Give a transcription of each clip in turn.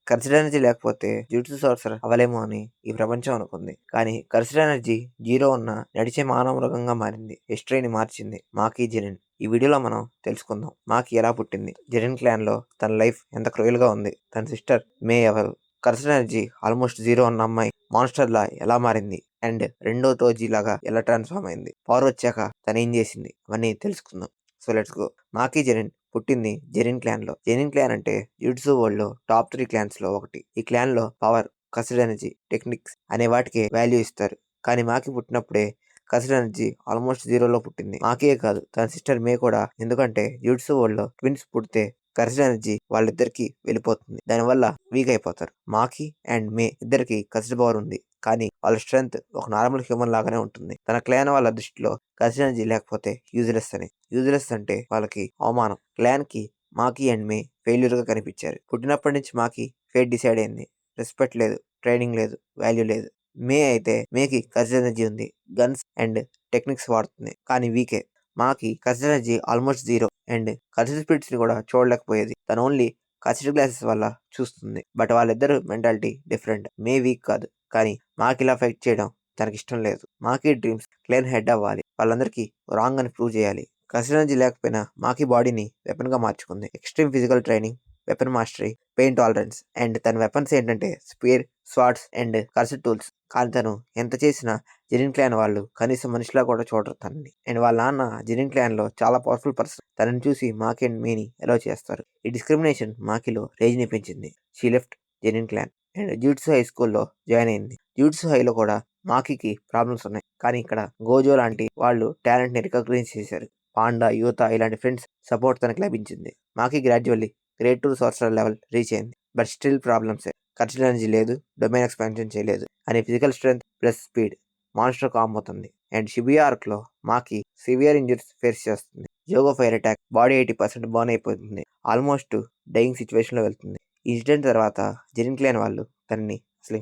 కర్సిడ్ energy లేకపోతే జిట్సు సార్సర్ అవ్వలేమో అని ఈ ప్రపంచం అనుకుంది. కానీ కర్సిడ్ ఎనర్జీ 0 ఉన్న నడిచే మానవ మృగంగా మారింది. హిస్టరీని మార్చింది. మాకీ జెనిన్. ఈ వీడియోలో మనం తెలుసుకుందాం మాకీ ఎలా పుట్టింది, జెనిన్ క్లాన్ లో తన లైఫ్ ఎంత క్రూయల్ గా ఉంది, తన సిస్టర్ మే ఎవరు, కర్సిడ్ ఎనర్జీ ఆల్మోస్ట్ 0 ఉన్న అమ్మాయి మాన్స్టర్ లా ఎలా మారింది అండ్ రెండో టోజీ లాగా ఎలా ట్రాన్స్ఫార్మ్ అయింది, పవర్ వచ్చాక తను ఏం చేసింది, అవన్నీ తెలుసుకుందాం. So let's go. మాకీ జెనిన్ పుట్టింది జెనిన్ క్లాన్ లో. జెనిన్ క్లాన్ అంటే జిట్సు వరల్డ్ లో టాప్ 3 క్లాన్స్ లో ఒకటి. ఈ క్లాన్ లో పవర్, కర్సిడ్ ఎనర్జీ, టెక్నిక్స్ అనే వాటికి వాల్యూ ఇస్తారు. కానీ మాకి పుట్టినప్పుడే కర్సిడ్ ఎనర్జీ ఆల్మోస్ట్ 0 లో పుట్టింది. మాకే కాదు తన సిస్టర్ మే కూడా. ఎందుకంటే జిట్సు వరల్డ్ లో ట్విన్స్ పుడితే కర్సిడ్ ఎనర్జీ వాళ్ళిద్దరికి వెళ్ళిపోతుంది. దానివల్ల వీక్ అయిపోతారు. మాకి అండ్ మే ఇద్దరికి కర్సిడ్ పవర్ ఉంది. కానీ వాళ్ళ స్ట్రెంగ్త్ ఒక నార్మల్ హ్యూమన్ లాగానే ఉంటుంది. తన క్లాన్ వాళ్ళ దృష్టిలో కర్సిడ్ ఎనర్జీ లేకపోతే యూజ్లెస్ అని. యూజ్లెస్ అంటే వాళ్ళకి అవమానం. క్లాన్ కి మాకీ అండ్ మే ఫెయిల్యూర్ గా కనిపించారు. పుట్టినప్పటి నుంచి మాకి ఫేట్ డిసైడ్ అయింది. రెస్పెక్ట్ లేదు, ట్రైనింగ్ లేదు, వాల్యూ లేదు. మే అయితే మేకి కర్సిడ్ ఎనర్జీ ఉంది, గన్స్ అండ్ టెక్నిక్స్ వాడుతుంది, కానీ వీకే. మాకి కర్సిడ్ ఎనర్జీ ఆల్మోస్ట్ 0 అండ్ కర్సిడ్ స్పిరిట్స్ ని కూడా చూడలేకపోయేది. తను ఓన్లీ కర్సిడ్ గ్లాసెస్ వల్ల చూస్తుంది. బట్ వాళ్ళిద్దరు మెంటాలిటీ డిఫరెంట్. మే వీక్ కాదు, కానీ మాకి ఇలా ఫైట్ చేయడం తనకి ఇష్టం లేదు. మాకి డ్రీమ్స్ క్లాన్ హెడ్ అవ్వాలి, వాళ్ళందరికీ రాంగ్ అని ప్రూవ్ చేయాలి. కర్సిడ్ ఎనర్జీ లేకపోయినా మాకి బాడీని వెపన్ గా మార్చుకుంది. Extreme physical training, weapon mastery, pain tolerance and తన వెపన్స్ ఏంటంటే spear, swords and cursed tools. కానీ తను ఎంత చేసినా జెనిన్ క్లాన్ వాళ్ళు కనీసం మనిషిలా కూడా చూడరు తనని. అండ్ వాళ్ళ నాన్న జెనిన్ క్లాన్ లో చాలా పవర్ఫుల్ పర్సన్. తనని చూసి మాకి అండ్ మేని ఎలా చేస్తారు. ఈ డిస్క్రిమినేషన్ మాకిలో రేజ్ ని పెంచింది. She left Zenin clan and Jujutsu high స్కూల్లో జాయిన్ అయింది. జిట్సు హైలో కూడా మాకీకి ప్రాబ్లమ్స్ ఉన్నాయి. కానీ ఇక్కడ గోజో లాంటి వాళ్ళు టాలెంట్ ని రికగ్నైజ్ చేశారు. పాండా, యూత ఇలాంటి ఫ్రెండ్స్ సపోర్ట్ తనకి లభించింది. Maki gradually grade 2 sorcerer level reach అయింది. But still problems. Cursed energy లేదు, డొమైన్ ఎక్స్పాన్షన్ చేయలేదు అని physical strength plus speed monster కామ్ అవుతుంది. అండ్ షిబియా ఆర్క్ లో మాకి సివియర్ ఇంజరీస్ ఫేస్ చేస్తుంది. Jogo fire attack, body 80% burn అయిపోతుంది. ఆల్మోస్ట్ డైయింగ్ సిచ్యువేషన్ లో వెళ్తుంది. ఈ ఇన్సిడెంట్ తర్వాత జెనిన్ క్లాన్ వాళ్ళు తనని అసలు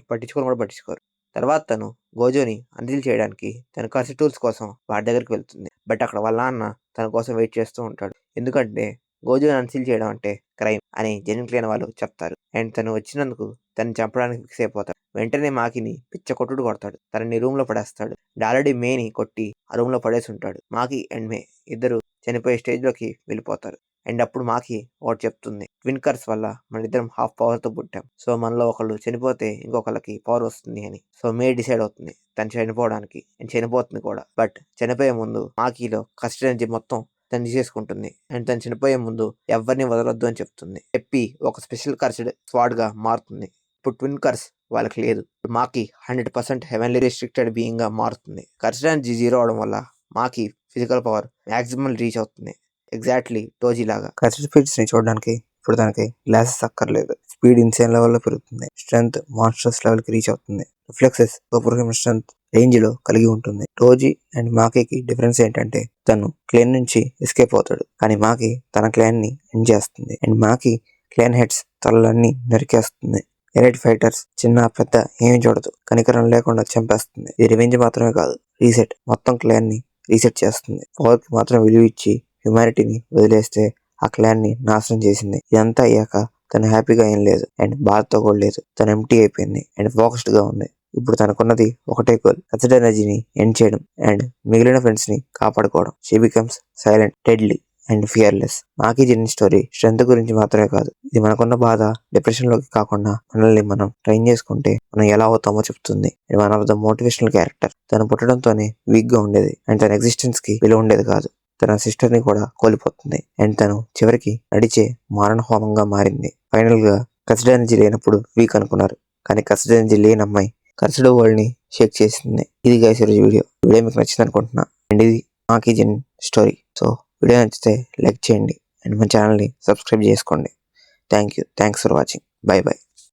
కూడా పట్టించుకోరు. తర్వాత తను గోజోని అన్సిల్ చేయడానికి తన కర్సిడ్ టూల్స్ కోసం వాడి దగ్గరికి వెళ్తుంది. బట్ అక్కడ వాళ్ళ నాన్న తన కోసం వెయిట్ చేస్తూ ఉంటాడు. ఎందుకంటే గోజోని అన్సిల్ చేయడం అంటే క్రైమ్ అని జెనిన్ క్లాన్ వాళ్ళు చెప్తారు. అండ్ తను వచ్చినందుకు తను చంపడానికి ఫిక్స్ అయిపోతాడు. వెంటనే మాకిని పిచ్చ కొట్టుడు కొడతాడు. తనని రూమ్ లో పడేస్తాడు. ఆల్రెడీ మేని కొట్టి ఆ రూమ్ లో పడేసి ఉంటాడు. మాకి అండ్ మే ఇద్దరు చనిపోయే స్టేజ్ లోకి వెళ్ళిపోతారు. అండ్ అప్పుడు మాకి ఒకటి చెప్తుంది, ట్విన్ కర్స్ వల్ల మన ఇద్దరం హాఫ్ పవర్ తో పుట్టాం. సో మనలో ఒకళ్ళు చనిపోతే ఇంకొకళ్ళకి పవర్ వస్తుంది అని. సో మే డిసైడ్ అవుతుంది తను చనిపోవడానికి. అండ్ చనిపోతుంది కూడా. బట్ చనిపోయే ముందు మాకీలో కర్సిడ్ ఎనర్జీ మొత్తం తను తీసేసుకుంటుంది. అండ్ తను చనిపోయే ముందు ఎవరిని వదలొద్దు అని చెప్తుంది. చెప్పి ఒక స్పెషల్ కర్సిడ్ స్వాడ్ గా మారుతుంది. ఇప్పుడు ట్విన్ కర్స్ వాళ్ళకి లేదు. మాకి 100% హెవెన్లీ రిస్ట్రిక్టెడ్ బీయింగ్ గా మారుతుంది. కర్సిడ్ ఎనర్జీ 0 అవడం వల్ల మాకి ఫిజికల్ పవర్ మాక్సిమం రీచ్ అవుతుంది. ఎగ్జాక్ట్లీ టోజీ లాగా. కర్సిడ్ స్పిరిట్స్ ని చూడడానికి ఇప్పుడు తనకి గ్లాసెస్ అక్కర్లేదు. స్పీడ్ ఇన్సేన్ లెవెల్ లో పెరుగుతుంది. స్ట్రెంగ్త్ మాన్స్టర్స్ లెవెల్ కి రీచ్ అవుతుంది. Reflexes super human strength range లో కలిగి ఉంటుంది. టోజీ అండ్ మాకీకి డిఫరెన్స్ ఏంటంటే తను క్లాన్ నుంచి ఎస్కేప్ అవుతాడు. కానీ మాకి తన క్లాన్ ని ఎండ్ చేస్తుంది. అండ్ మాకి క్లాన్ హెడ్స్ తలలన్నీ నరికేస్తుంది. ఎలైట్ ఫైటర్స్ చిన్న పెద్ద ఏమి చూడదు. కనికరం లేకుండా చంపేస్తుంది. ఇది రివెంజ్ మాత్రమే కాదు, రీసెట్. మొత్తం క్లాన్ ని రీసెట్ చేస్తుంది. పవర్ కి మాత్రం విలువ ఇచ్చి హ్యూమానిటీని వదిలేస్తే ఆ క్లాన్ ని నాశనం చేసింది. ఇదంతా అయ్యాక తను హ్యాపీగా ఏం లేదు. అండ్ బాధతో కూడా లేదు. తను ఎంప్టీ అయిపోయింది అండ్ ఫోకస్డ్ గా ఉంది. ఇప్పుడు తనకున్నది ఒకటే గోల్, కర్సిడ్ ఎనర్జీని ఎండ్ చేయడం అండ్ మిగిలిన ఫ్రెండ్స్ ని కాపాడుకోవడం. She becomes silent, deadly and fearless. మాకీ జెనిన్ స్టోరీ స్ట్రెంత్ గురించి మాత్రమే కాదు, ఇది మనకున్న బాధ డిప్రెషన్ లోకి కాకుండా మనల్ని మనం ట్రైన్ చేసుకుంటే మనం ఎలా అవుతామో చెప్తుంది. One of the motivational character. తను పుట్టడంతోనే వీక్ గా ఉండేది అండ్ తన ఎగ్జిస్టెన్స్ కి విలువ ఉండేది కాదు. తన సిస్టర్ ని కూడా కోల్పోతుంది. అండ్ తను చివరికి నడిచే మారణ హోమంగా మారింది. ఫైనల్ గా కర్సిడ్ ఎనర్జీ లేనప్పుడు వీక్ అనుకున్నారు, కానీ కర్సిడ్ ఎనర్జీ లేని అమ్మాయి కర్సిడ్ వరల్డ్ ని షేక్ చేసింది. ఇది గైస్ ఈరోజు వీడియో మీకు నచ్చింది అనుకుంటున్నా. అండ్ ఇది మాకీ జెనిన్ స్టోరీ. సో వీడియో నచ్చితే లైక్ చేయండి అండ్ మన ఛానల్ని సబ్స్క్రైబ్ చేసుకోండి. Thanks for watching. By by.